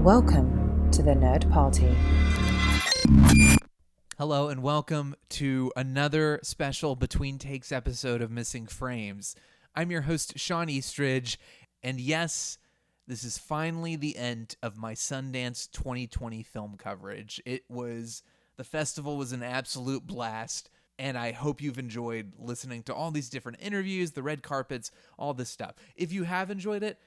Welcome to the Nerd Party. Hello and welcome to another special Between Takes episode of Missing Frames. I'm your host, Shawn Eastridge, and yes, this is finally the end of my Sundance 2020 film coverage. The festival was an absolute blast, and I hope you've enjoyed listening to all these different interviews, the red carpets, all this stuff. If you have enjoyed it,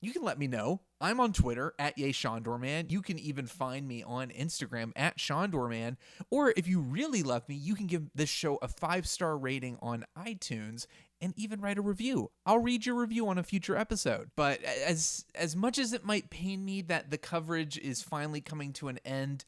you can let me know. I'm on Twitter at YayShawnDoorman. You can even find me on Instagram at ShawnDoorman. Or if you really love me, you can give this show a 5-star rating on iTunes and even write a review. I'll read your review on a future episode. But as much as it might pain me that the coverage is finally coming to an end,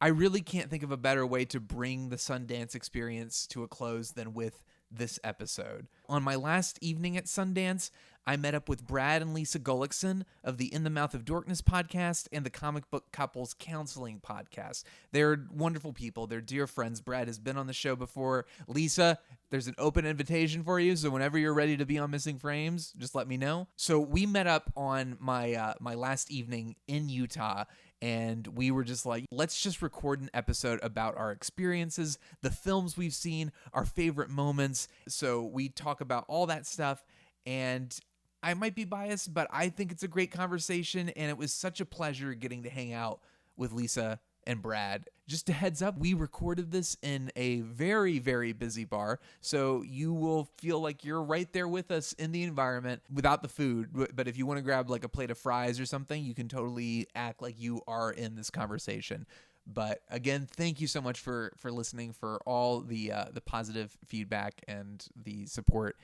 I really can't think of a better way to bring the Sundance experience to a close than with this episode. On my last evening at Sundance, I met up with Brad and Lisa Gullickson of the In the Mouth of Darkness podcast and the Comic Book Couples Counseling podcast. They're wonderful people. They're dear friends. Brad has been on the show before. Lisa, there's an open invitation for you, so whenever you're ready to be on Missing Frames, just let me know. So we met up on my last evening in Utah, and we were just like, let's just record an episode about our experiences, the films we've seen, our favorite moments. So we talk about all that stuff, and I might be biased, but I think it's a great conversation, and it was such a pleasure getting to hang out with Lisa and Brad. Just a heads up, we recorded this in a very, very busy bar, so you will feel like you're right there with us in the environment without the food. But if you want to grab like a plate of fries or something, you can totally act like you are in this conversation. But again, thank you so much for listening, for all the positive feedback and the support.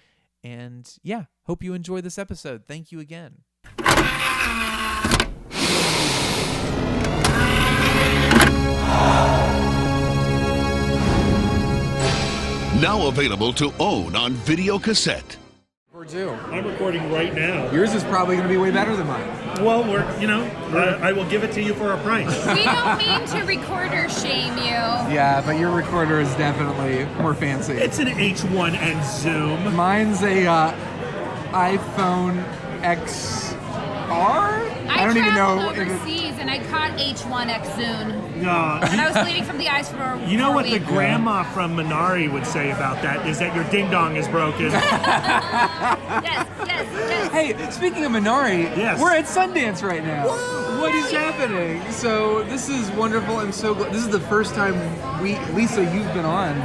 And yeah, hope you enjoy this episode. Thank you again. Now available to own on video cassette. Or two. I'm recording right now. Yours is probably going to be way better than mine. Well, I will give it to you for a price. We don't mean to recorder shame you. Yeah, but your recorder is definitely more fancy. It's an H1 and Zoom. Mine's a iPhone XR? I don't even know. Overseas and I caught H1X Zune. No. And I was bleeding from the eyes for You know for what a the week. grandma from Minari would say about that is that your ding dong is broken. Yes. Hey, speaking of Minari, Yes. we're at Sundance right now. What is happening? So this is wonderful. I'm so glad. This is the first time Lisa, you've been on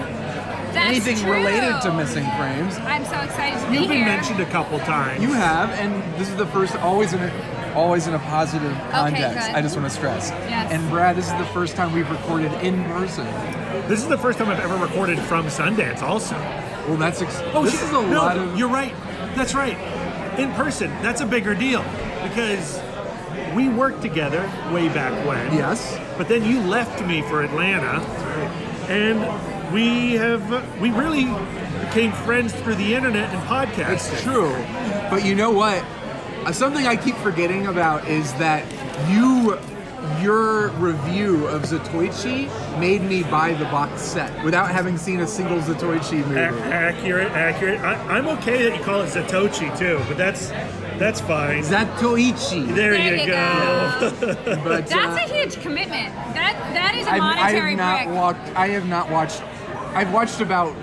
That's anything true. related to Missing Frames. I'm so excited to be You've been here. mentioned a couple times. You have, and this is the first, always in a positive context. good. I just want to stress. Yes. And Brad, this is the first time we've recorded in person. This is the first time I've ever recorded from Sundance also. Well, this is a no, lot of. You're right. That's right. In person, that's a bigger deal because we worked together way back when. Yes. But then you left me for Atlanta, and we really became friends through the internet and podcasting. It's true. But you know what? Something I keep forgetting about is that your review of Zatoichi made me buy the box set without having seen a single Zatoichi movie. Accurate. I'm okay that you call it Zatoichi too, but that's fine. Zatoichi. There There you you go. But, That's a huge commitment. That is a monetary brick. I've watched about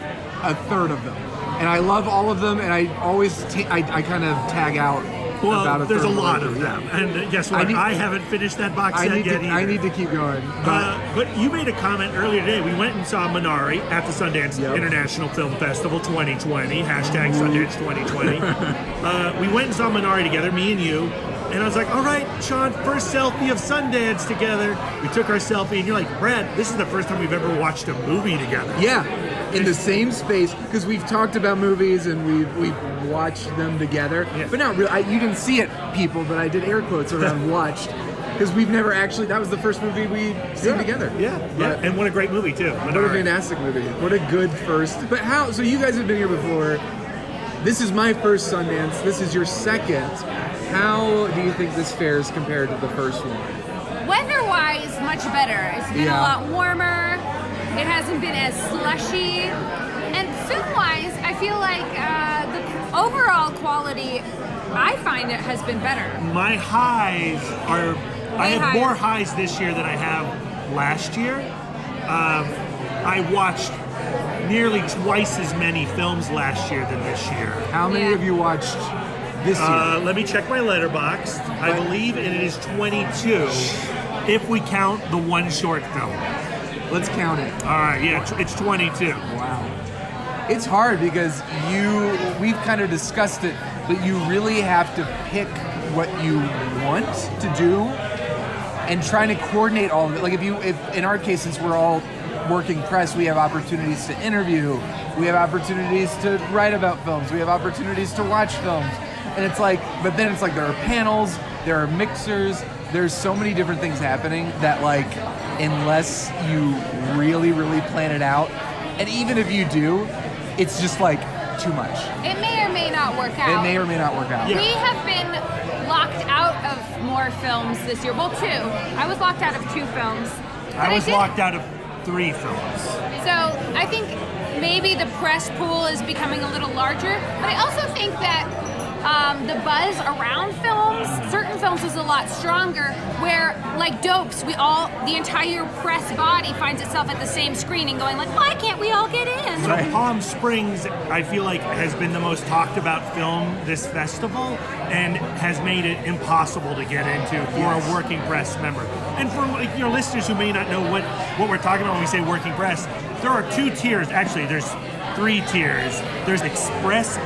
a third of them, and I love all of them, and I always I kind of tag out. Well, there's a third lot movie. of them, and guess what? I haven't finished that box set yet either. I need to keep going. But you made a comment earlier today. We went and saw Minari at the Sundance International Film Festival 2020, hashtag Sundance 2020. We went and saw Minari together, me and you, and I was like, all right, Shawn, first selfie of Sundance together. We took our selfie, and you're like, Brad, this is the first time we've ever watched a movie together. Yeah, in the same space, because we've talked about movies and we've watched them together, but not really. You didn't see it, people, but I did air quotes around watched, because we've never actually, that was the first movie we'd seen together. Yeah, and what a great movie, too. What a fantastic movie. What a good first. But so you guys have been here before. This is my first Sundance. This is your second. How do you think this fares compared to the first one? Weather-wise, much better. It's been a lot warmer. It hasn't been as slushy. And film-wise, I feel like the overall quality, I find it has been better. My highs are I have higher. more highs this year than I have last year. I watched nearly twice as many films last year than this year. How many Yeah. have you watched this year? Let me check my Letterboxd. I believe it is 22 if we count the one short film. Let's count it. All right, yeah, it's 22. Wow. It's hard because we've kind of discussed it, but you really have to pick what you want to do and trying to coordinate all of it. Like if in our case, since we're all working press, we have opportunities to interview, we have opportunities to write about films, we have opportunities to watch films. And it's like, but then it's like there are panels, there are mixers, there's so many different things happening that like, unless you really, really plan it out, and even if you do, it's just like too much. It may or may not work out. It may or may not work out. We have been locked out of more films this year. Well, 2. I was locked out of 2 films. I was locked out of 3 films. So I think maybe the press pool is becoming a little larger, but I also think that the buzz around films, certain films is a lot stronger, where like Dopes, the entire press body finds itself at the same screening going like, why can't we all get in? So Palm Springs, I feel like, has been the most talked about film this festival and has made it impossible to get into for a working press member. And for like, your listeners who may not know what we're talking about when we say working press, there are 2 tiers. Actually, there's 3 tiers. There's Express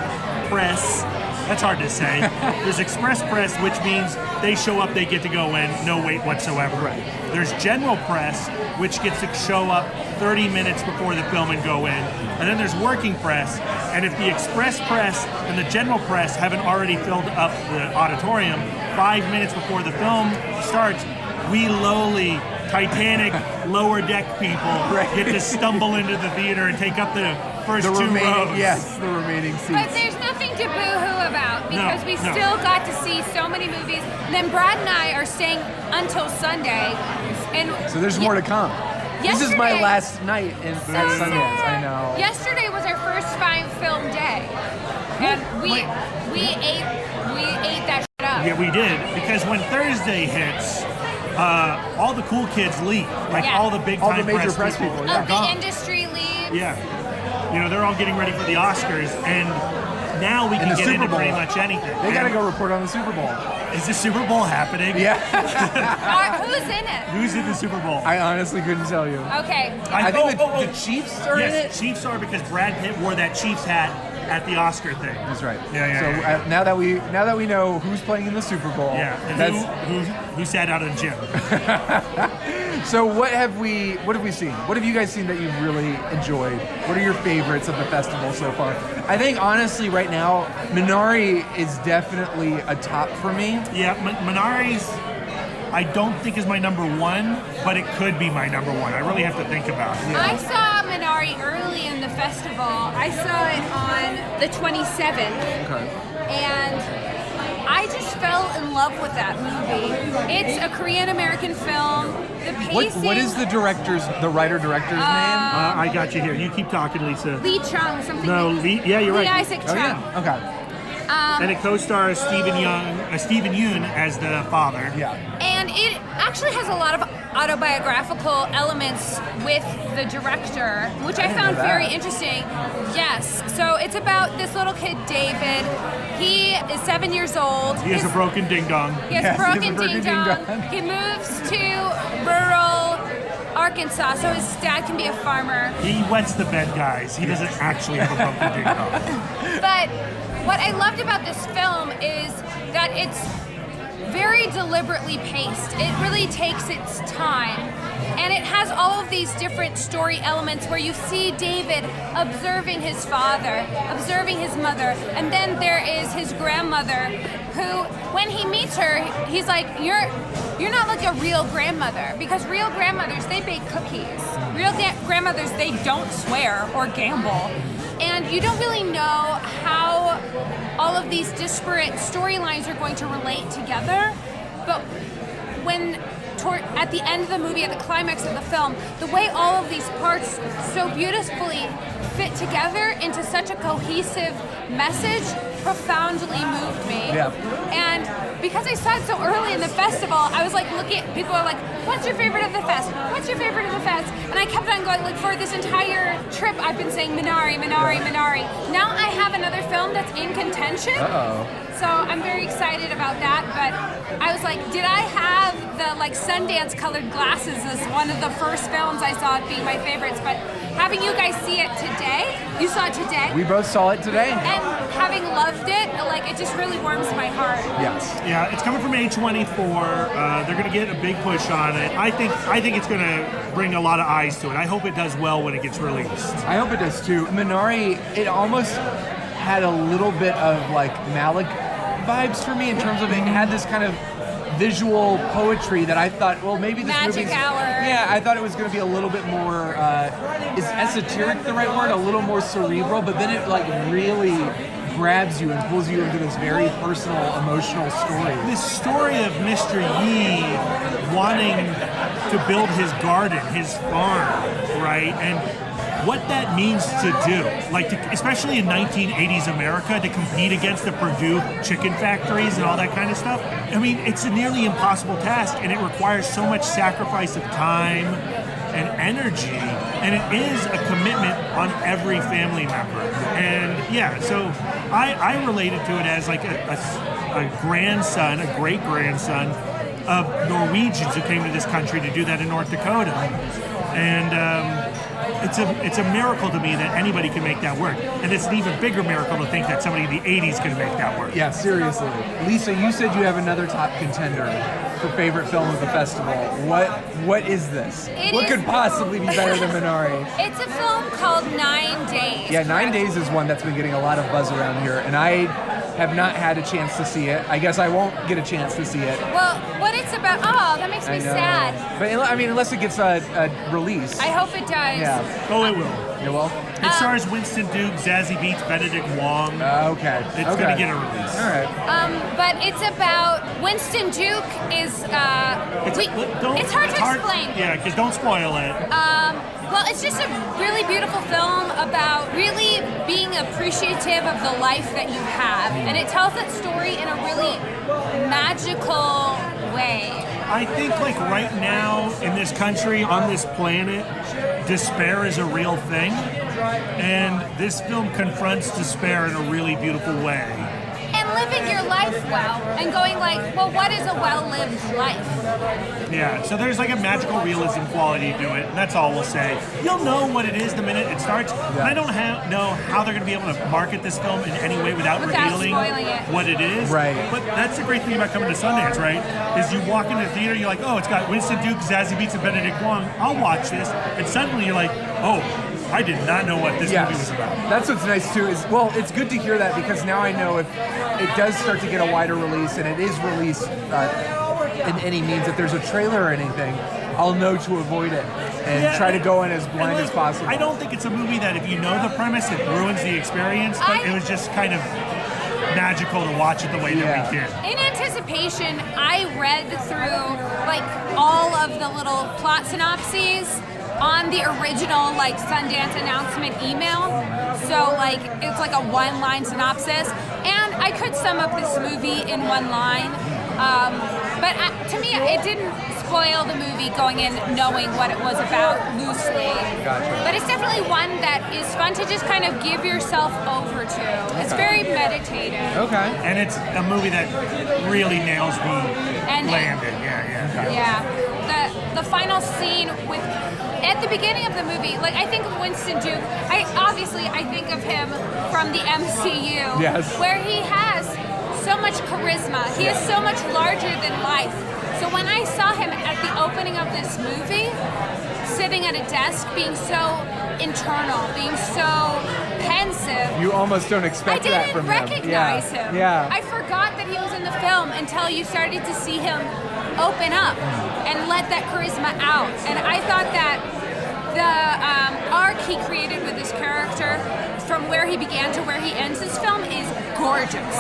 Press. That's hard to say. There's Express Press, which means they show up, they get to go in, no wait whatsoever. Right. There's General Press, which gets to show up 30 minutes before the film and go in. And then there's Working Press, and if the Express Press and the General Press haven't already filled up the auditorium 5 minutes before the film starts, we lowly Titanic lower deck people get to stumble into the theater and take up the first 2 rows. Yes, the remaining seats. But there's nothing to boo-hoo about because we still got to see so many movies. And then Brad and I are staying until Sunday. And So there's more to come. This is my last night at Sundance. I know. Yesterday was our first 5-film day. And we ate that shit up. Yeah, we did. Because when Thursday hits, all the cool kids leave. Like all the big time all the major press people. The industry leaves. Yeah. You know, they're all getting ready for the Oscars, and now we can get into pretty much anything. They got to go report on the Super Bowl. Is the Super Bowl happening? Yeah. Who's in it? Who's in the Super Bowl? I honestly couldn't tell you. Okay. I think the Chiefs are in it. Yes, Chiefs are, because Brad Pitt wore that Chiefs hat at the Oscar thing. That's right. Yeah. So now that we know who's playing in the Super Bowl, and who sat out in gym. So what have we seen? What have you guys seen that you've really enjoyed? What are your favorites of the festival so far? I think honestly right now, Minari is definitely a top for me. Yeah, Minari's I don't think is my number 1, but it could be my number 1. I really have to think about it. I saw Minari early in the festival. I saw it on the 27th. Okay. And I just fell in love with that movie. It's a Korean-American film. The pacing... What is the writer-director's name? I got you here. You keep talking, Lisa. Lee Chung, something No, like Lee, yeah, you're Lee right. Isaac Chung. Oh, yeah. Okay. And it co-stars Stephen Yeun as the father. Yeah. And it actually has a lot of autobiographical elements with the director, which I found very interesting. Yes. So it's about this little kid, David. He is 7 years old. He has a broken ding-dong. He has a broken ding-dong. He moves to rural Arkansas so his dad can be a farmer. He wets the bed, guys. He doesn't actually have a broken ding-dong. But what I loved about this film is that it's very deliberately paced. It really takes its time. And it has all of these different story elements where you see David observing his father, observing his mother, and then there is his grandmother who, when he meets her, he's like, you're not like a real grandmother, because real grandmothers, they bake cookies. Real grandmothers, they don't swear or gamble. And you don't really know how all of these disparate storylines are going to relate together. But when at the end of the movie, at the climax of the film, the way all of these parts so beautifully fit together into such a cohesive message profoundly moved me. Yeah. And because I saw it so early in the festival, I was like looking at people are like, what's your favorite of the fest? What's your favorite of the fest? And I kept on going, like for this entire trip, I've been saying Minari. Now I have another film that's in contention. So I'm very excited about that, but I was like, did I have the like Sundance colored glasses as one of the first films I saw it being my favorites, but having you guys see it today, you saw it today? We both saw it today. And having loved it, like it just really warms my heart. Yes. Yeah, it's coming from A24. They're going to get a big push on it. I think it's going to bring a lot of eyes to it. I hope it does well when it gets released. I hope it does too. Minari, it almost had a little bit of like Malik vibes for me in terms of it had this kind of visual poetry that I thought, well, maybe this Magic movie's... Hour. Yeah, I thought it was going to be a little bit more, is esoteric the right word? A little more cerebral, but then it like really grabs you and pulls you into this very personal, emotional story. This story of Mr. Yi wanting to build his garden, his farm, right? And what that means to do, like especially in 1980s America, to compete against the Purdue chicken factories and all that kind of stuff. I mean, it's a nearly impossible task, and it requires so much sacrifice of time and energy, and it is a commitment on every family member. And yeah, so I related to it as like a grandson, a great-grandson of Norwegians who came to this country to do that in North Dakota. And it's a miracle to me that anybody can make that work. And it's an even bigger miracle to think that somebody in the 80s can make that work. Yeah, seriously. Lisa, you said you have another top contender for favorite film of the festival. What is this? What could possibly be better than Minari? It's a film called 9 Days. Yeah, 9 Days is one that's been getting a lot of buzz around here, and I have not had a chance to see it. I guess I won't get a chance to see it. Well, what it's about, that makes me sad. But I mean, unless it gets a release. I hope it does. Yeah. Oh, it will. It will? It stars Winston Duke, Zazie Beetz, Benedict Wong. Okay. It's going to get a release. All right. But it's about Winston Duke is. It's hard to explain. Yeah, because don't spoil it. Well, it's just a really beautiful film about really being appreciative of the life that you have, and it tells that story in a really magical way. I think like right now in this country, on this planet, despair is a real thing. And this film confronts despair in a really beautiful way. And living your life well, and going like, well, what is a well-lived life? Yeah, so there's like a magical realism quality to it, and that's all we'll say. You'll know what it is the minute it starts. Yeah. I don't know how they're going to be able to market this film in any way without revealing what it is. Right. But that's the great thing about coming to Sundance, right? Is you walk into the theater, you're like, oh, it's got Winston Duke, Zazie Beetz, and Benedict Wong. I'll watch this. And suddenly you're like, oh, I did not know what this movie was about. That's what's nice too is, well, it's good to hear that because now I know if it does start to get a wider release and it is released in any means, if there's a trailer or anything, I'll know to avoid it and try to go in as blind as possible. I don't think it's a movie that if you know the premise, it ruins the experience, but it was just kind of magical to watch it the way that we did. In anticipation, I read through like all of the little plot synopses on the original like Sundance announcement email. So like it's like a one-line synopsis, and I could sum up this movie in one line. But to me, it didn't spoil the movie going in knowing what it was about loosely. Gotcha. But it's definitely one that is fun to just kind of give yourself over to. It's very meditative. Okay. And it's a movie that really nails the landing. The final scene at the beginning of the movie, like I think of Winston Duke. I think of him from the MCU. Yes. Where he has so much charisma. He is so much larger than life. So when I saw him at the opening of this movie, sitting at a desk, being so internal, being so pensive. You almost don't expect that from him. I didn't recognize him. Yeah. I forgot that he was in the film until you started to see him open up and let that charisma out. And I thought that the arc he created with this character from where he began to where he ends his film is gorgeous.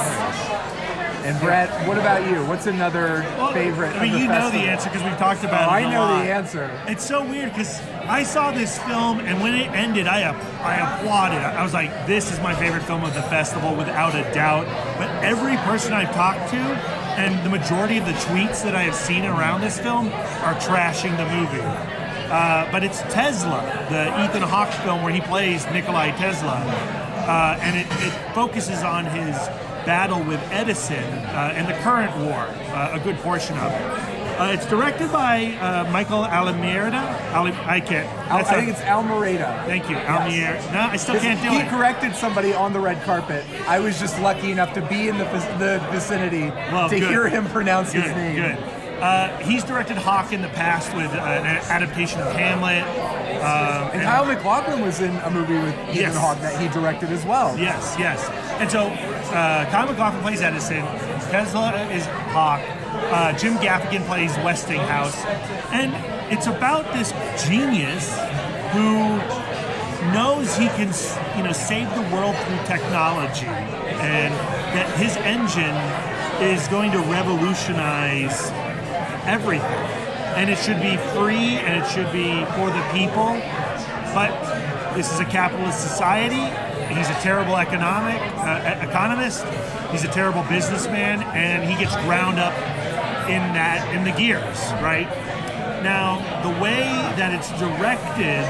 And Brad, what about you? What's another favorite? I mean, of the you know festival? the answer because we've talked about it. I a know lot. the answer. It's so weird because I saw this film, and when it ended, I applauded. I was like, this is my favorite film of the festival, without a doubt. But every person I've talked to, and the majority of the tweets that I have seen around this film, are trashing the movie. But it's Tesla, the Ethan Hawke film where he plays Nikolai Tesla. And it focuses on his battle with Edison and the current war, a good portion of it. It's directed by Michael Almereyda. I think it's Almereyda. Thank you, Almereyda. No, I still can't do He it. corrected somebody on the red carpet. I was just lucky enough to be in the vicinity to good. hear him pronounce his name. Good. He's directed Hawke in the past with an adaptation of Hamlet. And Kyle MacLachlan was in a movie with Ethan Yes. Hawke that he directed as well. Yes. And so Kyle MacLachlan plays Edison, Tesla is Hawke, Jim Gaffigan plays Westinghouse, and it's about this genius who knows he can, save the world through technology, and that his engine is going to revolutionize everything. And it should be free, and it should be for the people. But this is a capitalist society. He's a terrible economist. He's a terrible businessman, and he gets ground up in the gears, right? Now, the way that it's directed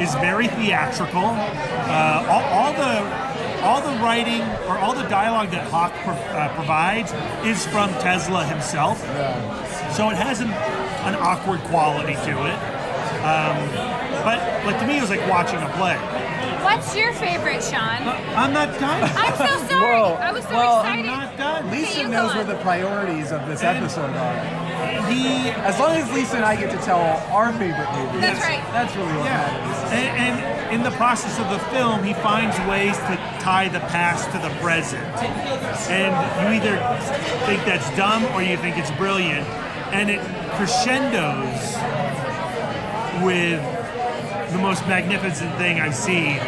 is very theatrical. All the writing or all the dialogue that Hawke provides is from Tesla himself. So it has an awkward quality to it. But to me, it was like watching a play. What's your favorite, Shawn? I'm not done. I'm so sorry. Whoa. I was so Well, excited. I'm not done. Lisa you knows go where on. the priorities of this episode are. He As long as Lisa and I get to tell our favorite movies, That's right. That's really what matters. And in the process of the film, he finds ways to tie the past to the present. And you either think that's dumb or you think it's brilliant. And it crescendos with the most magnificent thing I've seen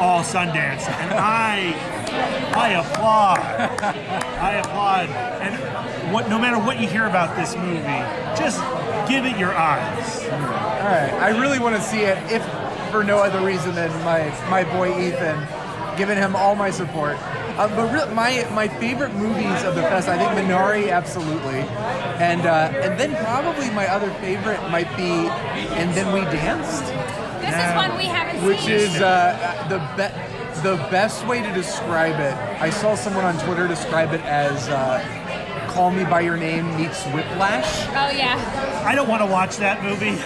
all Sundance. And I applaud. I applaud. And no matter what you hear about this movie, just give it your eyes. All right, I really want to see it, if for no other reason than my boy Ethan, giving him all my support. But my favorite movies of the fest, I think Minari, absolutely, and then probably my other favorite might be And Then We Danced, This is one we haven't which seen. is the best way to describe it. I saw someone on Twitter describe it as Call Me By Your Name meets Whiplash. Oh, yeah. I don't want to watch that movie.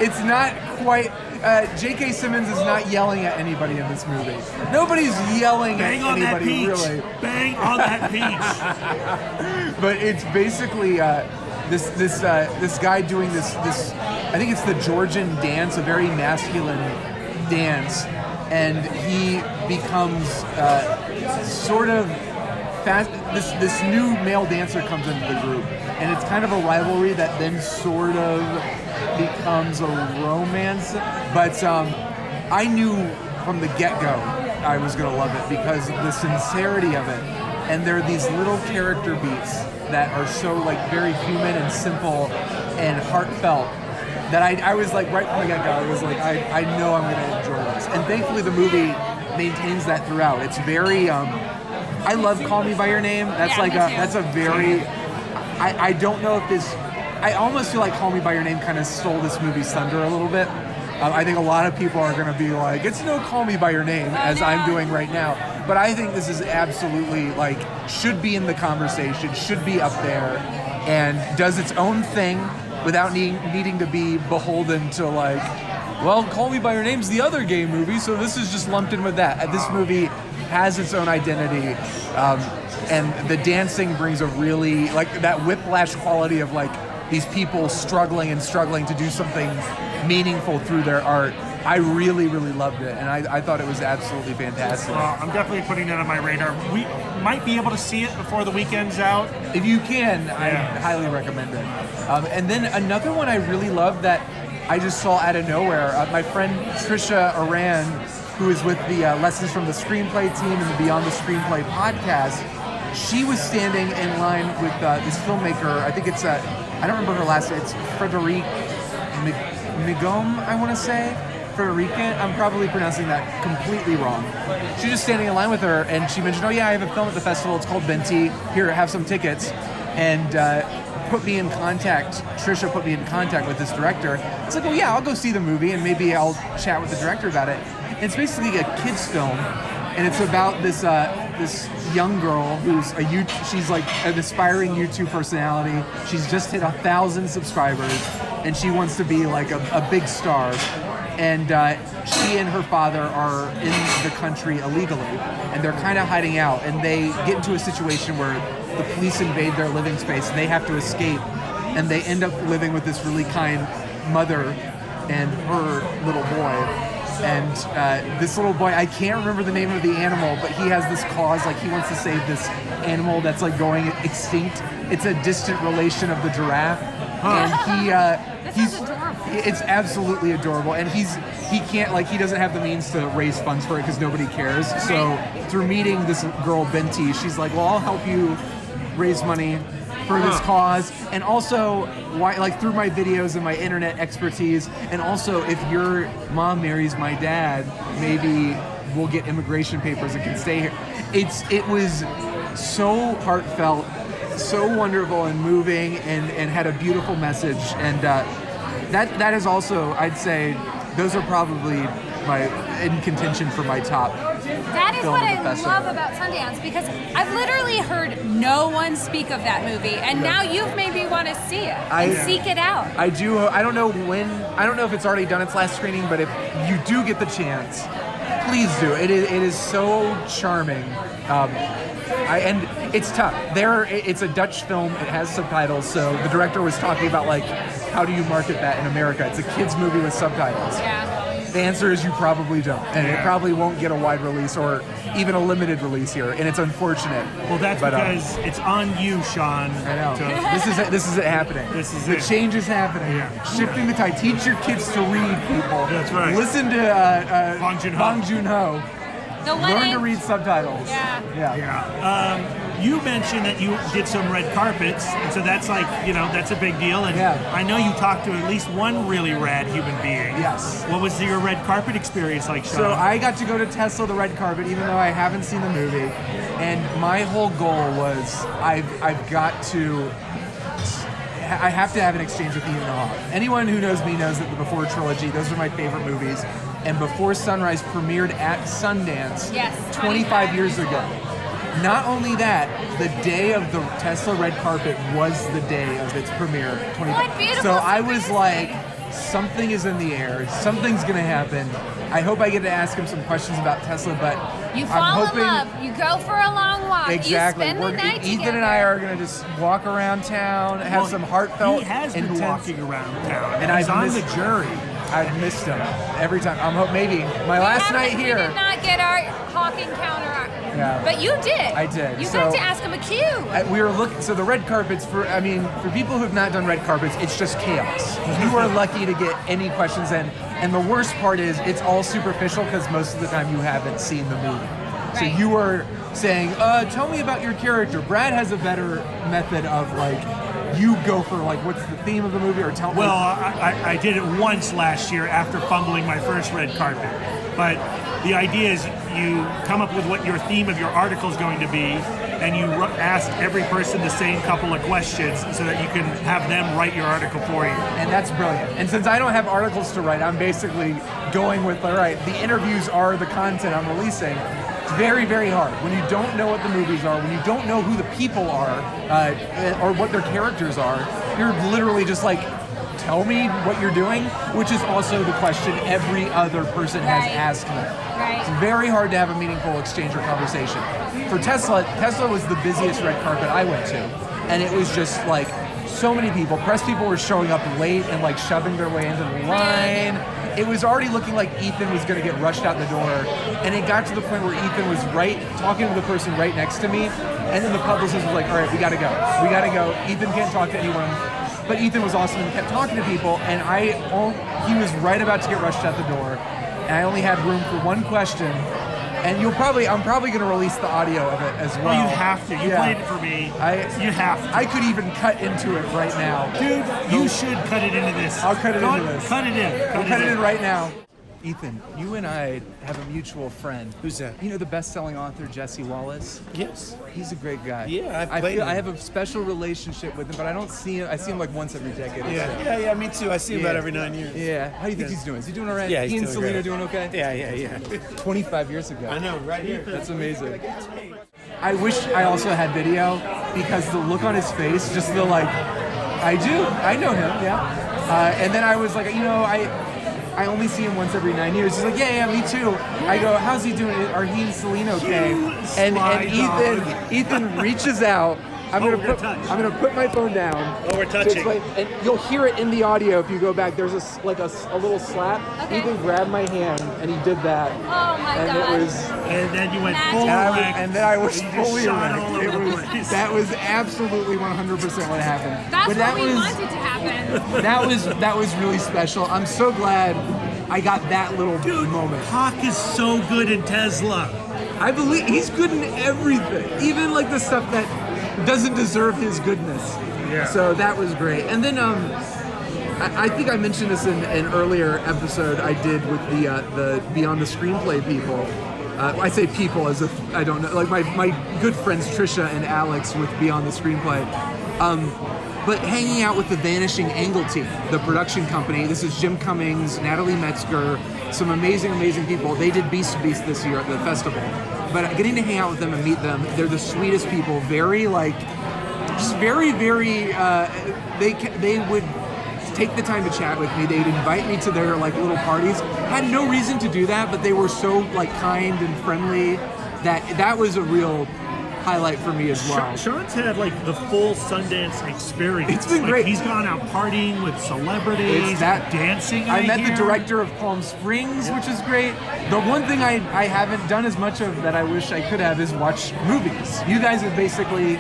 It's not quite. J.K. Simmons is not yelling at anybody in this movie. Nobody's yelling Bang at on that anybody, peach. really. Bang on that peach. But it's basically this guy doing this. I think it's the Georgian dance, a very masculine dance, and he becomes sort of fast. This new male dancer comes into the group, and it's kind of a rivalry that then sort of becomes a romance. But I knew from the get-go I was going to love it because the sincerity of it, and there are these little character beats that are so very human and simple and heartfelt that I was right from the get-go, I was I know I'm going to enjoy this. And thankfully the movie maintains that throughout. It's very I love Call Me By Your Name. That's Yeah, me too. that's a very I don't know if this, I almost feel like Call Me By Your Name kind of stole this movie's thunder a little bit. I think a lot of people are going to be like, it's no Call Me By Your Name, as I'm doing right now. But I think this is absolutely, should be in the conversation, should be up there, and does its own thing without needing to be beholden to, well, Call Me By Your Name's the other gay movie, so this is just lumped in with that. This movie has its own identity, and the dancing brings a really, that whiplash quality of, these people struggling to do something meaningful through their art. I really, really loved it, and I thought it was absolutely fantastic. Well, I'm definitely putting that on my radar. We might be able to see it before the weekend's out. If you can, I highly recommend it. And then another one I really loved that I just saw out of nowhere, my friend Trisha Aran, who is with the Lessons from the Screenplay team and the Beyond the Screenplay podcast, she was standing in line with this filmmaker. I think it's I don't remember her last name. It's Frederique Migom, I want to say. Frederique. I'm probably pronouncing that completely wrong. She was just standing in line with her, and she mentioned, "Oh yeah, I have a film at the festival. It's called Benti. Here, have some tickets." And put me in contact. Trisha put me in contact with this director. It's like, "Oh yeah, I'll go see the movie, and maybe I'll chat with the director about it." And it's basically a kids film, and it's about this young girl who's she's like an aspiring YouTube personality. She's just hit 1,000 subscribers, and she wants to be like a big star. And she and her father are in the country illegally, and they're kind of hiding out. And they get into a situation where the police invade their living space, and they have to escape. And they end up living with this really kind mother and her little boy. And this little boy, I can't remember the name of the animal, but he has this cause, like he wants to save this animal that's like going extinct. It's a distant relation of the giraffe. And he's adorable. It's absolutely adorable, and he doesn't have the means to raise funds for it because nobody cares. So through meeting this girl Benti, she's like, "Well, I'll help you raise money for this cause, and also through my videos and my internet expertise, and also if your mom marries my dad, maybe we'll get immigration papers and can stay here." It was so heartfelt, so wonderful and moving, and had a beautiful message. And that is also, I'd say, those are probably in contention for my top. That is film what of the I festival. love about Sundance, because I've literally heard no one speak of that movie, and now you've made me want to see it and seek it out. I do. I don't know if it's already done its last screening, but if you do get the chance, please do. It is so charming. And it's tough. It's a Dutch film. It has subtitles, so the director was talking about like, how do you market that in America? It's a kids movie with subtitles. Yeah. The answer is you probably don't, and it probably won't get a wide release or even a limited release here, and it's unfortunate. Well, that's because it's on you, Shawn. I know. to- This is it happening. The change is happening. Yeah. Shifting the tide. Teach your kids to read, people. That's right. Listen to Bong Joon-ho. The Learn to wedding. read subtitles. Yeah. Yeah. You mentioned that you did some red carpets, and so that's like, that's a big deal. And I know you talked to at least one really rad human being. Yes. What was your red carpet experience like, Shawn? So I got to go to Tesla, the red carpet, even though I haven't seen the movie. And my whole goal was I have to have an exchange with Ethan Hawke. Anyone who knows me knows that the Before trilogy, those are my favorite movies. And Before Sunrise premiered at Sundance 25 years ago. Not only that, the day of the Tesla red carpet was the day of its premiere. What beautiful So I was synchronicity. like, something is in the air. Something's going to happen. I hope I get to ask him some questions about Tesla, but You I'm fall hoping... in love. You go for a long walk. Exactly. You spend the night Ethan together. and I are going to just walk around town, have some heartfelt, He has been intense... walking around town, And he's I've on missed- the jury. I've missed him every time. I'm hope maybe my last night We here. did not get our Hawk encounter. Yeah. But you did. I did. You So- got to ask him a cue. We were looking. So the red carpets for people who have not done red carpets, it's just chaos. You are lucky to get any questions in, and the worst part is it's all superficial because most of the time you haven't seen the movie. So Right. you are saying, "Tell me about your character." Brad has a better method of like. You go for like, what's the theme of the movie, or tell me. Well, I did it once last year after fumbling my first red carpet. But the idea is you come up with what your theme of your article is going to be, and you ask every person the same couple of questions so that you can have them write your article for you. And that's brilliant. And since I don't have articles to write, I'm basically going with, all right, the interviews are the content I'm releasing. It's very, very hard. When you don't know what the movies are, when you don't know who the people are, or what their characters are, you're literally just like, tell me what you're doing, which is also the question every other person has Right. asked me. Right. It's very hard to have a meaningful exchange or conversation. For Tesla was the busiest red carpet I went to. And it was just like so many people. Press people were showing up late and like shoving their way into the line. It was already looking like Ethan was going to get rushed out the door. And it got to the point where Ethan was talking to the person right next to me. And then the publicist was like, all right, we got to go. We got to go. Ethan can't talk to anyone. But Ethan was awesome and kept talking to people. And he was right about to get rushed out the door. And I only had room for one question. And I'm probably going to release the audio of it as well. Oh, you have to. You played it for me. You have to. I could even cut into it right now. Dude, you should cut it into this. I'll cut it into this. Cut it in. Cut it in right now. Ethan, you and I have a mutual friend. Who's that? You know the best-selling author Jesse Wallace? Yes. He's a great guy. Yeah, I have a special relationship with him, but I don't see him. I see him like once every decade. Yeah, me too. I see him about every 9 years. Yeah. How do you think he's doing? Is he doing all right? Yeah, he's he and doing Selena great. doing okay? Yeah. 25 years ago. I know, right here. That's amazing. I wish I also had video because the look on his face, just the like, I know him, yeah. And then I was like, I only see him once every 9 years. He's like, yeah, me too. I go, how's he doing? Are he and Selena okay? And Ethan reaches out. I'm gonna put my phone down. Oh, we're touching. And you'll hear it in the audio if you go back. There's a little slap. Okay. Ethan grabbed my hand and he did that. Oh my and God. It was. And then you went Magic. full erect. And then I was and you just fully shot erect. all over the place. That was absolutely 100% what happened. That's But what we wanted to happen. that was really special. I'm so glad I got that little moment. Hawk is so good in Tesla. I believe he's good in everything, even like the stuff that doesn't deserve his goodness. Yeah. So that was great. And then I think I mentioned this in an earlier episode I did with the Beyond the Screenplay people. I say people as if I don't know, like my good friends Trisha and Alex with Beyond the Screenplay. But hanging out with the Vanishing Angle team, the production company. This is Jim Cummings, Natalie Metzger, some amazing people. They did Beast to Beast this year at the festival. But getting to hang out with them and meet them, they're the sweetest people. Very they would take the time to chat with me. They'd invite me to their like little parties. Had no reason to do that, but they were so like kind and friendly that was a real highlight for me as well. Shawn's had like the full Sundance experience. It's been great. He's gone out partying with celebrities, dancing. I met the director of Palm Springs, which is great. The one thing I haven't done as much of that I wish I could have is watch movies. You guys have basically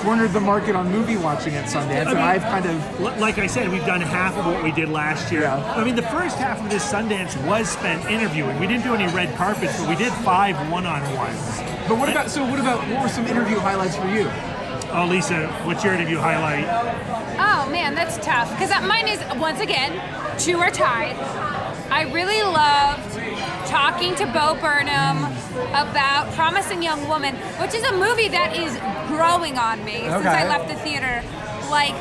cornered the market on movie watching at Sundance, and I've kind of... Like I said, we've done half of what we did last year. Yeah. I mean, the first half of this Sundance was spent interviewing. We didn't do any red carpets, but we did 5 one-on-ones. But what were some interview highlights for you? Oh, Lisa, what's your interview highlight? Oh man, that's tough. Because mine is, once again, 2 are tied. I really loved talking to Bo Burnham about Promising Young Woman, which is a movie that is growing on me since I left the theater. Like,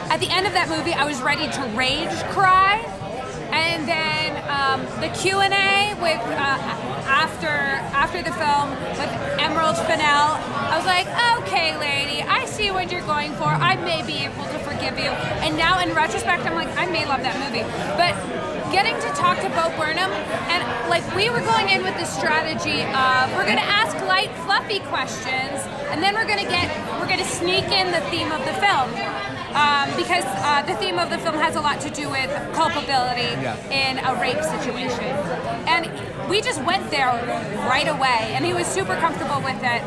at the end of that movie, I was ready to rage cry. And then the Q&A with after the film with Emerald Fennell, I was like, okay, lady, I see what you're going for. I may be able to forgive you. And now in retrospect, I'm like, I may love that movie. But getting to talk to Bo Burnham, and like we were going in with the strategy of we're going to ask light, fluffy questions, and then we're going to sneak in the theme of the film. Because the theme of the film has a lot to do with culpability in a rape situation. And we just went there right away, and he was super comfortable with it.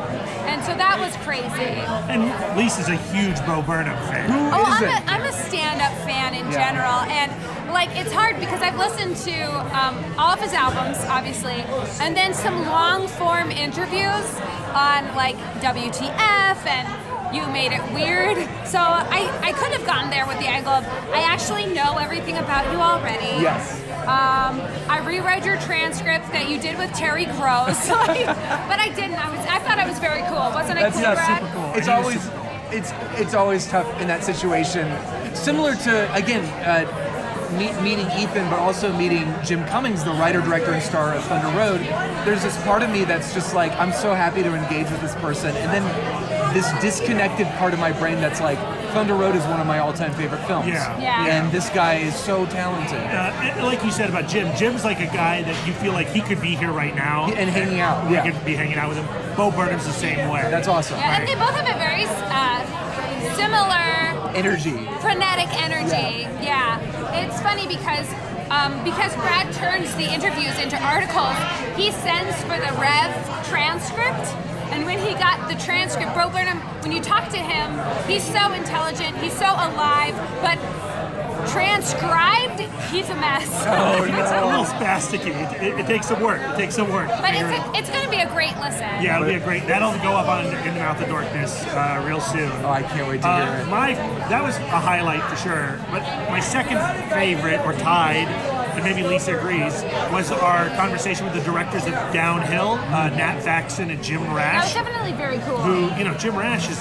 And so that was crazy. And Lisa's a huge Bo Burnham fan. I'm a stand-up fan in general, and like it's hard because I've listened to all of his albums, obviously, and then some long-form interviews on like WTF and You Made It Weird. So I could have gone there with the angle of I actually know everything about you already. Yes. I reread your transcript that you did with Terry Gross, but I didn't. I thought I was very cool. Wasn't I cool, Brad? Super cool. It's always tough in that situation. Similar to again. Meeting Ethan, but also meeting Jim Cummings, the writer, director, and star of Thunder Road, there's this part of me that's just like, I'm so happy to engage with this person. And then this disconnected part of my brain that's like, Thunder Road is one of my all-time favorite films. Yeah. And this guy is so talented. And like you said about Jim's like a guy that you feel like he could be here right now. And hanging out. You could be hanging out with him. Bo Burnham's the same way. That's awesome. Yeah, and they both have a very similar frenetic energy. Yeah. It's funny because Brad turns the interviews into articles, he sends for the Rev transcript, and when he got the transcript, Bo Burnham, when you talk to him, he's so intelligent, he's so alive, but Transcribed, he's a mess. Oh, It's a no. little spastic. It takes some work. It takes some work. But it's going to be a great listen. Yeah, it'll be a great. That'll go up on In the Mouth of Darkness real soon. Oh, I can't wait to hear it. That was a highlight for sure. But my second favorite, or tied, and maybe Lisa agrees, was our conversation with the directors of Downhill, Nat Faxon and Jim That was Rash. definitely very cool. Who, Jim Rash is,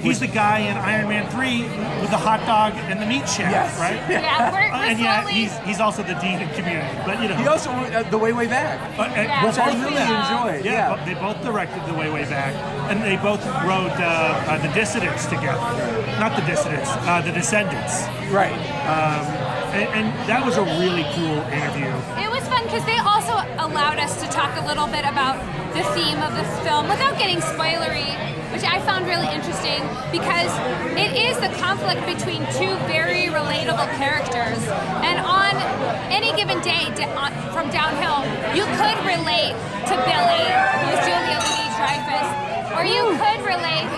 he's the guy in Iron Man 3 with the hot dog and the meat shack, Yes. right? Yeah, we're And yeah, slowly... he's also the dean of community. But He also The Way Back. Yeah, Which I both really of them. enjoyed. Yeah, they both directed The Way Back, and they both wrote The Dissidents together. Not The Dissidents, The Descendants. Right. And that was a really cool interview. It was fun because they also allowed us to talk a little bit about the theme of the film without getting spoilery, which I found really interesting because it is the conflict between two very relatable characters. And on any given day from Downhill, you could relate to Billy, who's Julia Louis-Dreyfus, or you could relate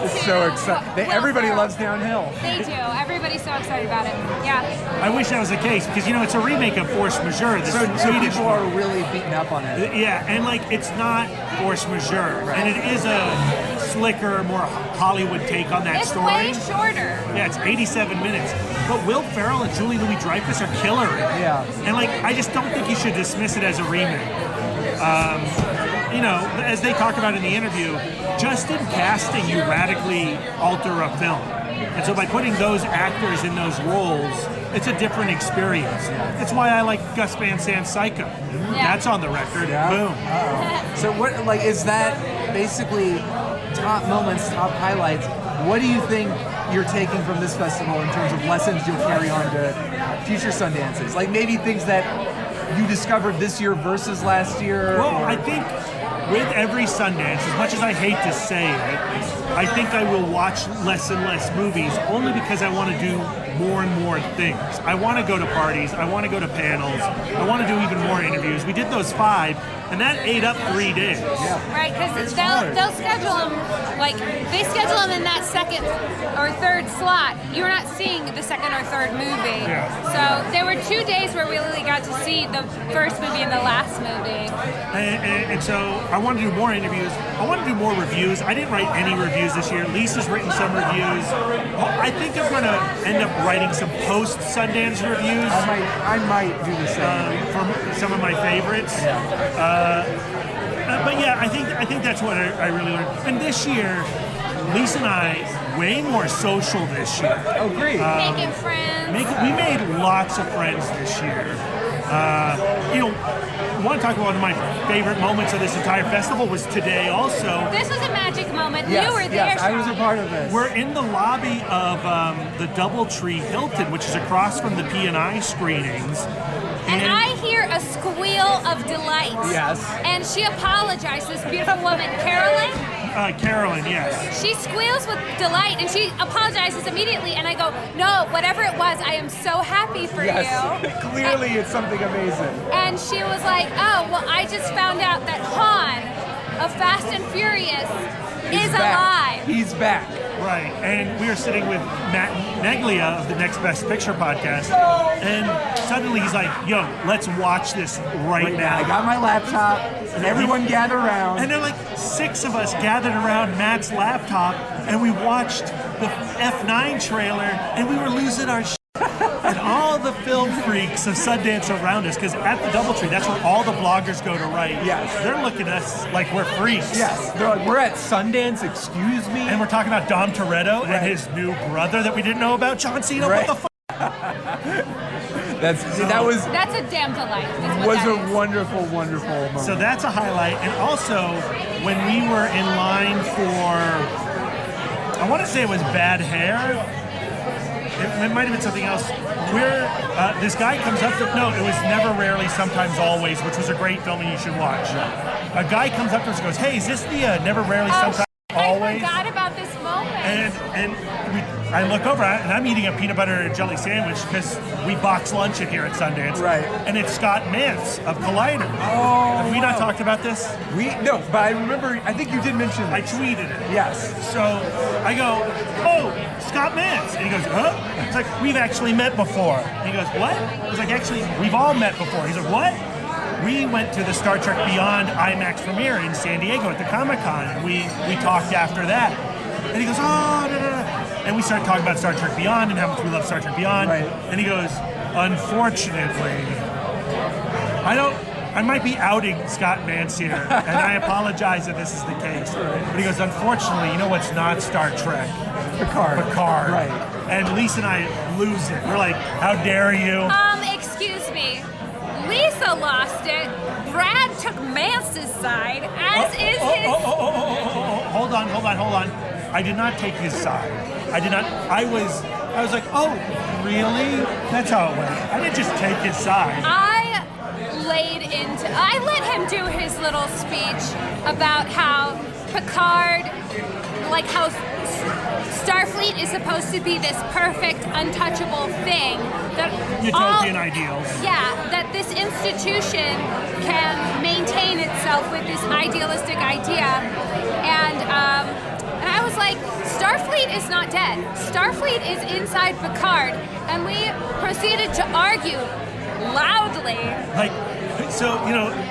It's to so exciting. Will Everybody Ferrell. loves Downhill. They do. Everybody's so excited about it. Yeah. I wish that was the case because it's a remake of Force Majeure. The So Swedish people are really beaten up on it. Yeah, and it's not Force Majeure, and it is a slicker, more Hollywood take on that It's story. way shorter. Yeah, it's 87 minutes. But Will Ferrell and Julie Louis-Dreyfus are killer in it. Yeah. And I just don't think you should dismiss it as a remake. As they talk about in the interview, just in casting, you radically alter a film. And so by putting those actors in those roles, it's a different experience. That's why I like Gus Van Sant's Psycho. That's on the record. Yeah. Boom. So what, is that basically top moments, top highlights? What do you think you're taking from this festival in terms of lessons you'll carry on to future Sundances? Like maybe things that you discovered this year versus last year? Well, I think with every Sundance, as much as I hate to say it, I think I will watch less and less movies only because I want to do more and more things. I want to go to parties. I want to go to panels. I want to do even more interviews. We did those 5, and that ate up 3 days. Right, because It's hard. they'll schedule them, they schedule them in that second or third slot. You're not seeing the second or third movie. Yeah. So there were 2 days where we really got to see the first movie and the last movie. And so I want to do more interviews. I want to do more reviews. I didn't write any reviews this year. Lisa's written some reviews. I think I'm going to end up writing some post-Sundance reviews. I might do the same. From some of my favorites. But yeah, I think that's what I really learned. And this year, Lisa and I, way more social this year. Oh, great. Making friends. We made lots of friends this year. I want to talk about one of my favorite moments of this entire festival was today also. This was a magic moment. Yes, You were there, yes, I was a Shawn. part of this. We're in the lobby of the Doubletree Hilton, which is across from the P&I screenings. And I hear a squeal of delight. Yes. And she apologized, this beautiful woman, Carolyn. Carolyn, yes. She squeals with delight and she apologizes immediately. And I go, no, whatever it was, I am so happy for Yes. you. Clearly it's something amazing. And she was like, oh, well, I just found out that Han of Fast and Furious is back. alive. He's back. Right, and we were sitting with Matt Neglia of the Next Best Picture podcast, and suddenly he's like, yo, let's watch this right now. I got my laptop, and everyone gather around. And there were 6 of us gathered around Matt's laptop, and we watched the F9 trailer, and we were losing our shit. And all the film freaks of Sundance around us, because at the Doubletree, that's where all the bloggers go to write. Yes. They're looking at us like we're freaks. Yes, they're like, we're at Sundance, excuse me? And we're talking about Dom Toretto and his new brother that we didn't know about, John Cena. Right. What the fuck? That was That's a damn delight. Is what was that a is. wonderful, wonderful moment. So that's a highlight. And also, when we were in line for, I want to say it was Bad Hair. It might have been something else. This guy comes up to, no, it was Never, Rarely, Sometimes, Always, which was a great film and you should watch. A guy comes up to us and goes, hey, is this the Never, Rarely, Sometimes? always. I forgot about this moment. I look over and I'm eating a peanut butter and jelly sandwich because we box lunch in here at Sundance. Right. And it's Scott Mantz of Collider. Oh, Have we not talked about this? No, but I remember. I think you did mention I this. tweeted it. Yes. So I go, oh, Scott Mantz. And he goes, huh? It's like, we've actually met before. And he goes, what? It's like, actually, we've all met before. He's like, what? We went to the Star Trek Beyond IMAX premiere in San Diego at the Comic-Con, and we talked after that. And he goes, oh, no. And we started talking about Star Trek Beyond and how much we love Star Trek Beyond. Right. And he goes, unfortunately, I might be outing Scott Mantz here, and I apologize if this is the case. But he goes, unfortunately, you know what's not Star Trek? Picard. Right. And Lisa and I lose it. We're like, how dare you? Excuse me. Lisa lost it. Brad took Mantz's side, as is his. Hold on. I did not take his side. I did not. I was like, oh, really? That's how it went. I didn't just take his side. I let him do his little speech about how Picard, like how Starfleet is supposed to be this perfect, untouchable thing. That Utopian ideals. Yeah, that this institution can maintain itself with this idealistic idea. And I was like, Starfleet is not dead. Starfleet is inside Picard. And we proceeded to argue loudly. So,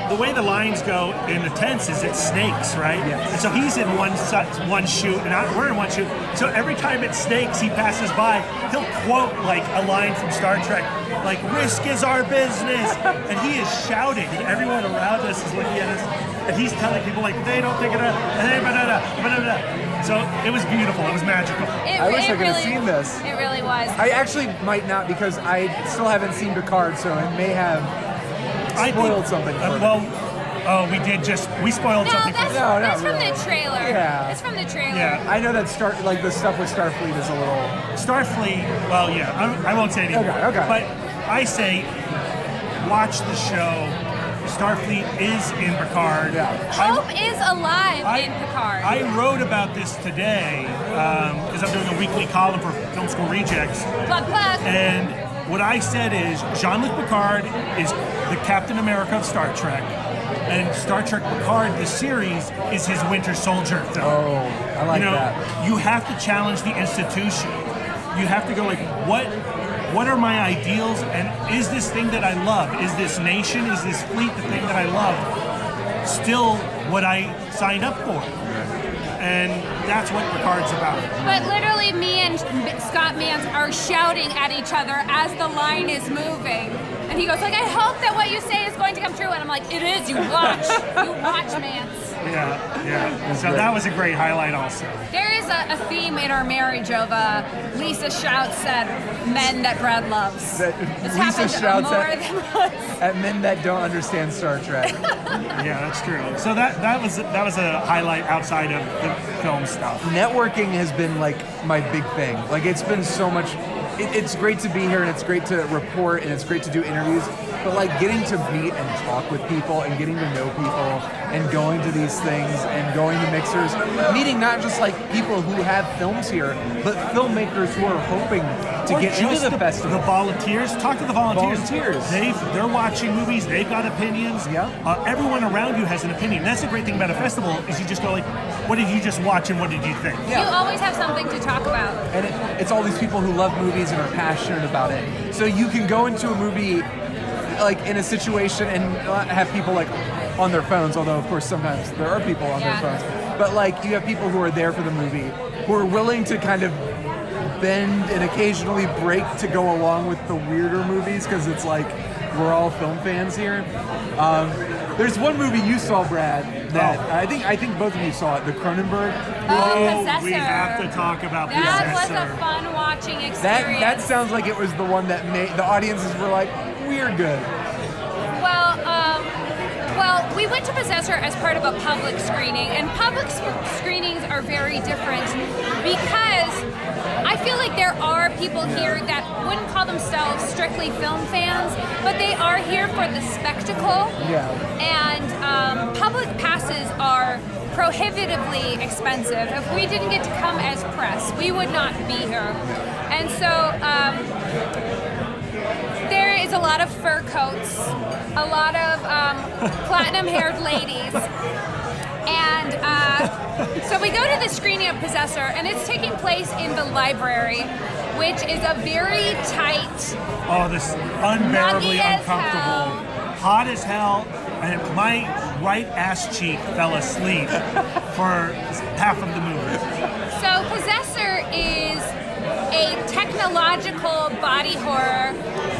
the way the lines go in the tents is it's snakes, right? Yes. And so he's in one shoot, and we're in one shoot. So every time it's snakes he passes by, he'll quote like a line from Star Trek, like, risk is our business. And he is shouting, and everyone around us is looking at us, and he's telling people, like, they don't think it up, and so it was beautiful, it was magical. I wish I could have seen this. It really was. I actually might not, because I still haven't seen Picard, so it may have spoiled something for me. We spoiled something for No, That's not from really. the trailer. Yeah. It's from the trailer. Yeah. I know that the stuff with Starfleet is a little. Starfleet, well, yeah, I won't say anything. Okay. But I say, watch the show. Starfleet is in Picard. Yeah. Hope is alive in Picard. I wrote about this today because I'm doing a weekly column for Film School Rejects. Plug. And what I said is Jean-Luc Picard is the Captain America of Star Trek. And Star Trek Picard, the series, is his Winter Soldier film. Oh, I like that. You have to challenge the institution. You have to go like, what are my ideals, and is this thing that I love, is this nation, is this fleet the thing that I love, still what I signed up for? And that's what Picard's about. But literally, me and Scott Mantz are shouting at each other as the line is moving. And he goes like, I hope that what you say is going to come true. And I'm like, it is, you watch. You watch, Mantz. Yeah. So that was a great highlight also. There is a theme in our marriage of Lisa shouts at men that Brad loves. It's happened more than once. At men that don't understand Star Trek. Yeah, that's true. So that was a highlight outside of the film stuff. Networking has been like my big thing. Like it's been so much. It's great to be here, and it's great to report, and it's great to do interviews. But like getting to meet and talk with people, and getting to know people, and going to these things, and going to mixers, meeting not just like people who have films here, but filmmakers who are hoping to get into the festival. The volunteers. Talk to the volunteers. They're watching movies. They've got opinions. Yeah. Everyone around you has an opinion. That's the great thing about a festival is you just go like, what did you just watch and what did you think? You always have something to talk about. And it's all these people who love movies and are passionate about it. So you can go into a movie like in a situation and have people like on their phones, although of course sometimes there are people on their phones. But like you have people who are there for the movie, who are willing to kind of bend and occasionally break to go along with the weirder movies, because it's like we're all film fans here. There's one movie you saw, Brad, that I think both of you saw it, the Cronenberg. Possessor. We have to talk about That Possessor. was a fun watching experience. That sounds like it was the one that made the audiences were like, we're good. Well, we went to Possessor as part of a public screening, and public screenings are very different because I feel like there are people here that wouldn't call themselves strictly film fans, but they are here for the spectacle. Yeah. And public passes are prohibitively expensive. If we didn't get to come as press, we would not be here. And so there is a lot of fur coats, a lot of platinum-haired ladies. And so we go to the screening of Possessor, and it's taking place in the library, which is a very tight, Oh, this unbearably muggy as uncomfortable, hell. hot as hell, and my right ass cheek fell asleep for half of the movie. So Possessor is a technological body horror,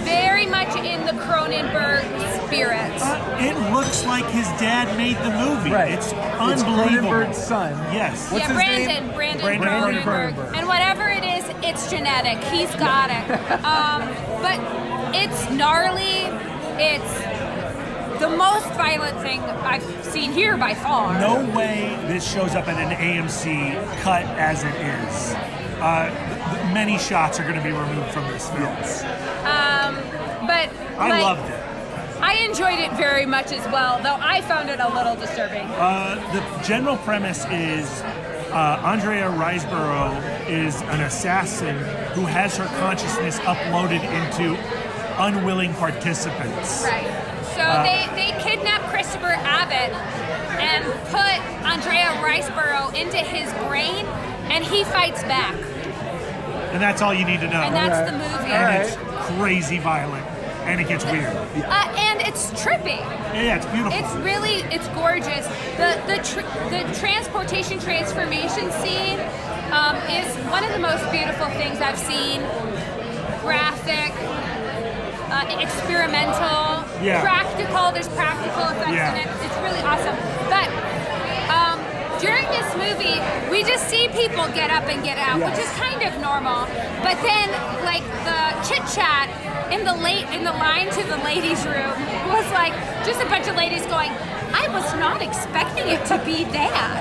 very much in the Cronenberg spirit. It looks like his dad made the movie. Right. It's It's unbelievable. Cronenberg's son. Yes. What's his name? Brandon Brandon Cronenberg. And whatever it is, it's genetic. He's got it. But it's gnarly. It's the most violent thing I've seen here by far. No way this shows up at an AMC cut as it is. Many shots are going to be removed from this film. But I loved it. I enjoyed it very much as well, though I found it a little disturbing. The general premise is Andrea Riseborough is an assassin who has her consciousness uploaded into unwilling participants. Right. So they kidnap Christopher Abbott and put Andrea Riseborough into his brain, and he fights back. And that's all you need to know. And that's the movie. And it's crazy violent. And it gets weird. And it's trippy. Yeah, it's beautiful. It's gorgeous. The transportation transformation scene is one of the most beautiful things I've seen. Graphic, experimental, practical. There's practical effects in it. It's really awesome. But during this movie, we just see people get up and get out, which is kind of normal. But then, like, the chit-chat in the line to the ladies' room was like just a bunch of ladies going, I was not expecting it to be that.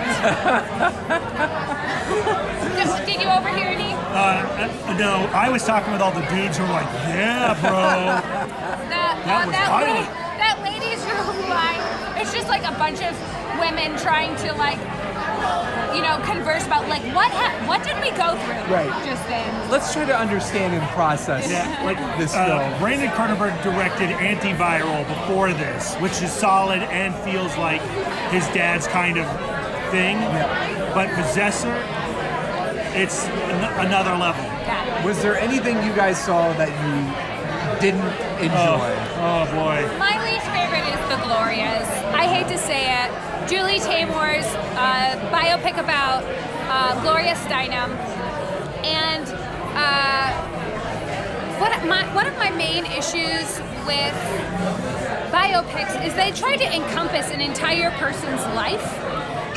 Did you overhear any? No, I was talking with all the dudes who were like, yeah, bro. That was violent. That ladies' room line, it's just like a bunch of women trying to, like, converse about, like, what did we go through just then? Let's try to understand and process this film. Brandon Cronenberg directed Antiviral before this, which is solid and feels like his dad's kind of thing. But Possessor, it's another level. Was there anything you guys saw that you didn't enjoy? Oh boy. My least favorite is The Glorias. I hate to say it. Julie Taymor's biopic about Gloria Steinem. And one of my main issues with biopics is they try to encompass an entire person's life.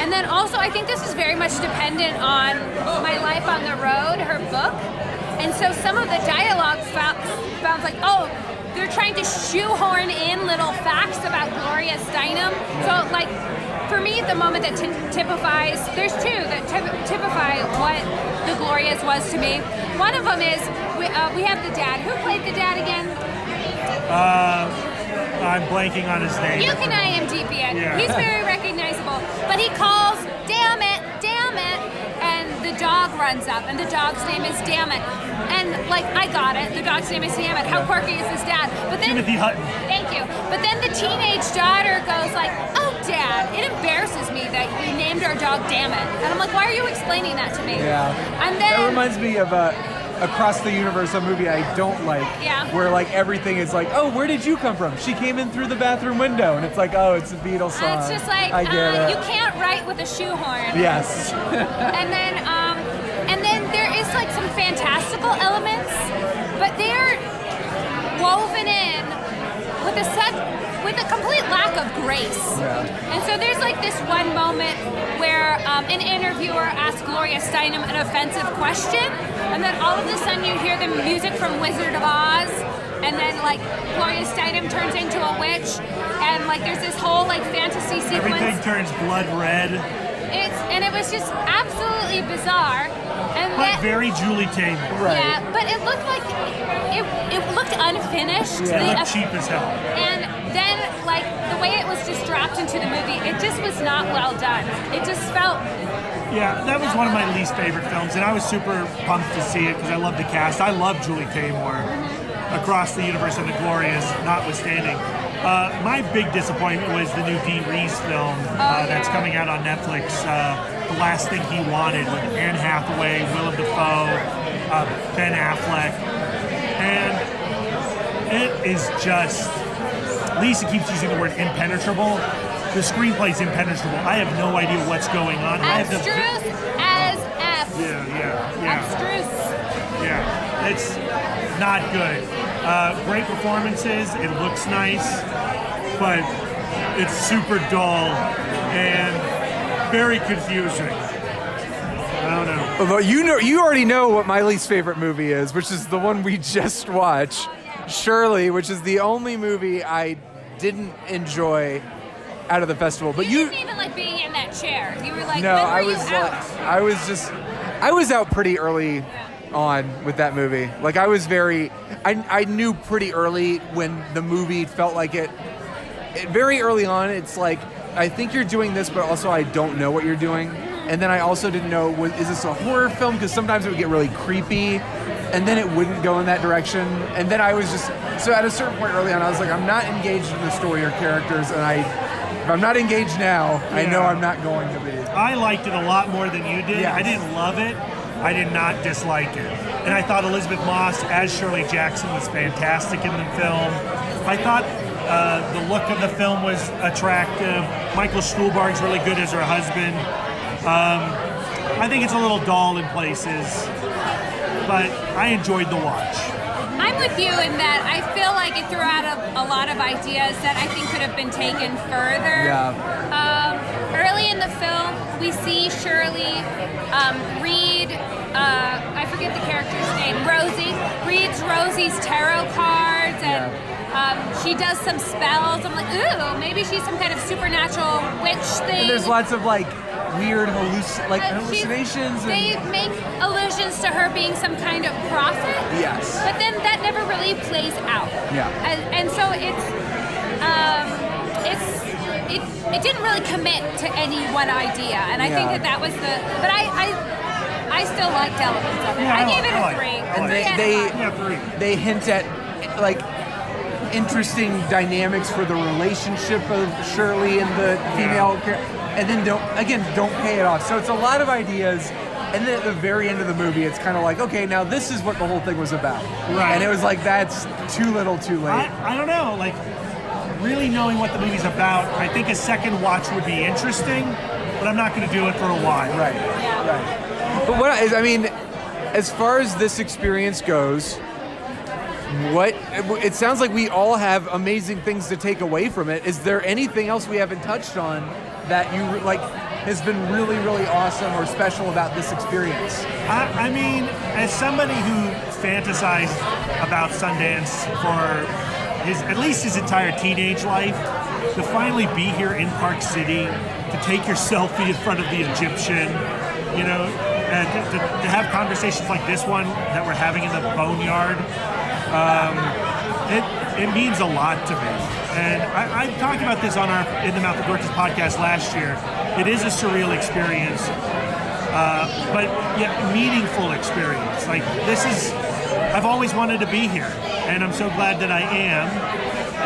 And then also, I think this is very much dependent on My Life on the Road, her book. And so some of the dialogue sounds like, they're trying to shoehorn in little facts about Gloria Steinem. So, like, for me, the moment that typifies, there's two that typify what the Glorias was to me. One of them is, we have the dad. Who played the dad again? I'm blanking on his name. You can IMDb it. Yeah. He's very recognizable. But he calls, damn it, and the dog runs up, and the dog's name is Damn It. And, like, I got it. The dog's name is Damn It. How quirky is this dad? But then, Timothy Hutton. Thank you. But then the teenage daughter goes like, oh, Dad, it embarrasses me that you named our dog Damn It. And I'm like, why are you explaining that to me? Yeah. And then... That reminds me of Across the Universe, a movie I don't like, where, like, everything is like, oh, where did you come from? She came in through the bathroom window. And it's like, oh, it's a Beatles song. It's just like, I get it. you can't write with a shoehorn. Yes. And then there is, like, some fantastical elements, but they're woven in with a complete lack of grace. And so there's, like, this one moment where an interviewer asks Gloria Steinem an offensive question, and then all of a sudden you hear the music from Wizard of Oz, and then, like, Gloria Steinem turns into a witch, and, like, there's this whole, like, fantasy sequence. Everything turns blood red. And it was just absolutely bizarre. And but very Julie Taymor. Right. Yeah, but it looked like it looked unfinished. It looked cheap as hell. And then, like, the way it was just dropped into the movie, it just was not well done. It just felt... Yeah, that was one of my least favorite films, and I was super pumped to see it because I love the cast. I love Julie Taymor. Across the Universe and the Glorious, notwithstanding. My big disappointment was the new Dee Reese film that's coming out on Netflix, The Last Thing He Wanted, with Anne Hathaway, Willem Dafoe, Ben Affleck. And it is just... Lisa keeps using the word impenetrable. The screenplay's impenetrable. I have no idea what's going on. Abstruse as F. Yeah. Abstruse. Yeah, it's not good. Great performances. It looks nice, but it's super dull and very confusing. I don't know. Although you already know what my least favorite movie is, which is the one we just watched, Shirley, which is the only movie I didn't enjoy out of the festival. But You didn't even like being in that chair. You were like, no, when were you out? I was out pretty early on with that movie. Like I was I knew pretty early when the movie felt like it very early on. It's like, I think you're doing this, but also I don't know what you're doing. And then I also didn't know, is this a horror film? Because sometimes it would get really creepy and then it wouldn't go in that direction. And then I was just, so at a certain point early on, I was like, I'm not engaged in the story or characters, and if I'm not engaged now, I know I'm not going to be. I liked it a lot more than you did. Yes. I didn't love it. I did not dislike it. And I thought Elizabeth Moss as Shirley Jackson was fantastic in the film. I thought the look of the film was attractive. Michael Stuhlbarg's really good as her husband. I think it's a little dull in places, but I enjoyed the watch. I'm with you in that I feel like it threw out a lot of ideas that I think could have been taken further. Early in the film, we see Shirley read, I forget the character's name, Rosie, reads Rosie's tarot cards, and she does some spells. I'm like, ooh, maybe she's some kind of supernatural witch thing. And there's lots of like weird hallucinations. They make allusions to her being some kind of prophet. Yes. But then that never really plays out. Yeah. And so it didn't really commit to any one idea. And I think that was but I still liked elements of it. Yeah, I gave it a 3. And they hint at like interesting dynamics for the relationship of Shirley and the female character. And then don't pay it off. So it's a lot of ideas, and then at the very end of the movie, it's kind of like, okay, now this is what the whole thing was about. Right. And it was like, that's too little, too late. I don't know, like, really knowing what the movie's about, I think a second watch would be interesting, but I'm not going to do it for a while. Right. But as far as this experience goes, it sounds like we all have amazing things to take away from it. Is there anything else we haven't touched on that you like has been really, really awesome or special about this experience? I mean, as somebody who fantasized about Sundance for at least his entire teenage life, to finally be here in Park City, to take your selfie in front of the Egyptian, and to have conversations like this one that we're having in the Boneyard, it means a lot to me. And I talked about this on our In the Mouth of Gorgeous podcast last year. It is a surreal experience, but yet meaningful experience. Like, I've always wanted to be here, and I'm so glad that I am.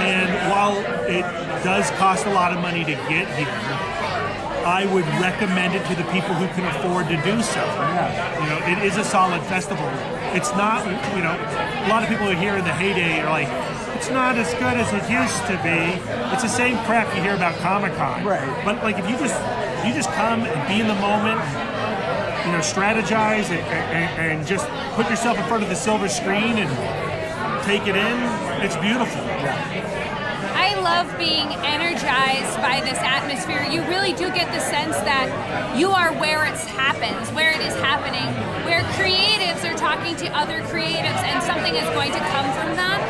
And while it does cost a lot of money to get here, I would recommend it to the people who can afford to do so. It is a solid festival. It's not, a lot of people who are here in the heyday are like, it's not as good as it used to be. It's the same crap you hear about Comic-Con. Right. But like, if you just come and be in the moment, strategize and just put yourself in front of the silver screen and take it in, it's beautiful. I love being energized by this atmosphere. You really do get the sense that you are where it happens, where it is happening, where creatives are talking to other creatives and something is going to come from that.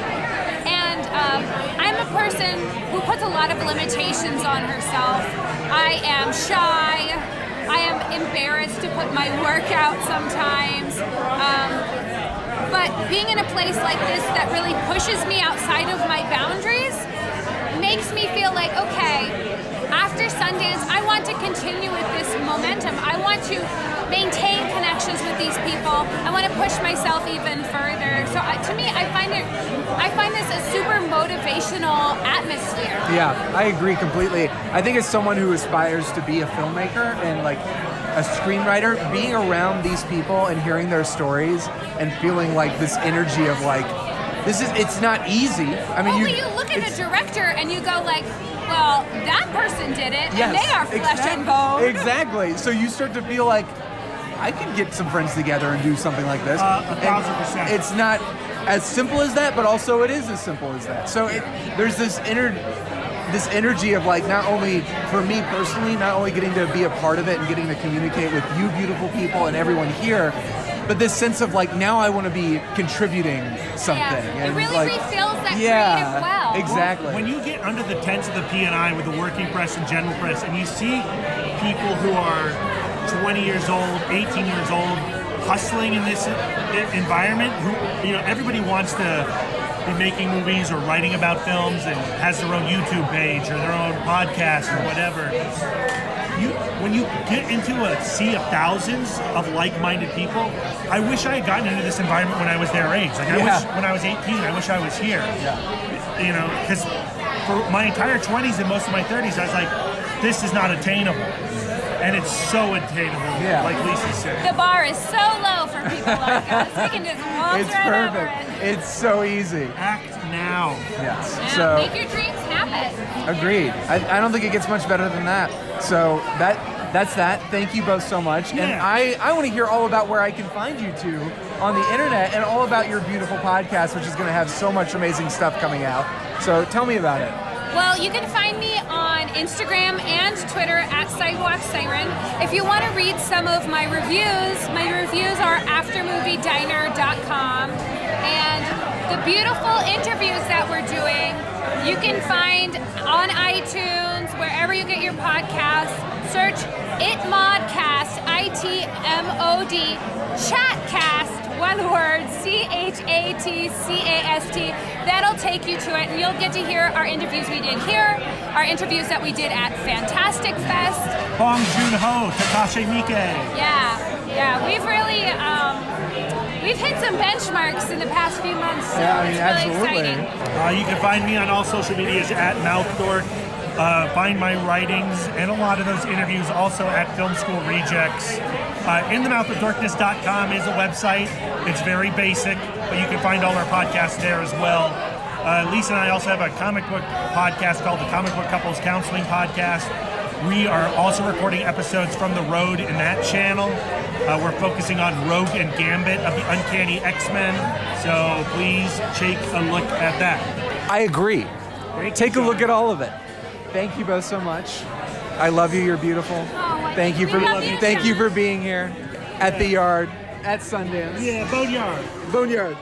And I'm a person who puts a lot of limitations on herself. I am shy. I am embarrassed to put my work out sometimes. But being in a place like this that really pushes me outside of my boundaries makes me feel like, okay, after Sundance, I want to continue with this momentum. I want to maintain connections with these people. I want to push myself even further. So to me, I find this a super motivational atmosphere. Yeah, I agree completely. I think as someone who aspires to be a filmmaker and like a screenwriter, being around these people and hearing their stories and feeling like this energy of like, it's not easy. I mean, you look at a director and you go like, well, that person did it, and they are flesh and bone. Exactly. So you start to feel like, I could get some friends together and do something like this. 1,000%. It's not as simple as that, but also it is as simple as that. So there's this energy of like, not only for me personally, not only getting to be a part of it and getting to communicate with you beautiful people and everyone here, but this sense of like, now I want to be contributing something. Yeah, and it really like, refills that creative well. Exactly. When you get under the tents of the P&I with the working press and general press, and you see people who are 20 years old, 18 years old, hustling in this environment, who, everybody wants to be making movies or writing about films and has their own YouTube page or their own podcast or whatever. When you get into a sea of thousands of like-minded people, I wish I had gotten into this environment when I was their age. Like I wish when I was 18, I wish I was here. Yeah. Because for my entire 20s and most of my 30s, I was like, this is not attainable. And it's so attainable, like Lisa said. The bar is so low for people like us. We can just waltz It's right perfect. over it. It's so easy. Act now. Yes. Yeah, So make your dreams happen. agreed. I don't think it gets much better than that. So that's that. Thank you both so much. Yeah. And I want to hear all about where I can find you two on the internet and all about your beautiful podcast, which is going to have so much amazing stuff coming out. So tell me about it. Well, you can find me on Instagram and Twitter at Sidewalk Siren. If you want to read some of my reviews are aftermoviediner.com. And the beautiful interviews that we're doing, you can find on iTunes, wherever you get your podcasts. Search ITMODcast, ITMOD, Chatcast, one word, CHATCAST. That'll take you to it, and you'll get to hear our interviews we did here, our interviews that we did at Fantastic Fest. Bong Joon-ho, Takashi Miike. Yeah, we've really, we've hit some benchmarks in the past few months, so it's really absolutely. exciting. You can find me on all social medias at MouthDork. Find my writings and a lot of those interviews also at Film School Rejects. InTheMouthOfDarkness.com is a website. It's very basic, but you can find all our podcasts there as well. Lisa and I also have a comic book podcast called the Comic Book Couples Counseling Podcast. We are also recording episodes from the road in that channel. We're focusing on Rogue and Gambit of the Uncanny X-Men, so please take a look at that. I agree. Take a look at all of it. Thank you both so much. I love you. You're beautiful. Thank you for being here at the Yard at Sundance. Yeah, Boneyard. Boneyard.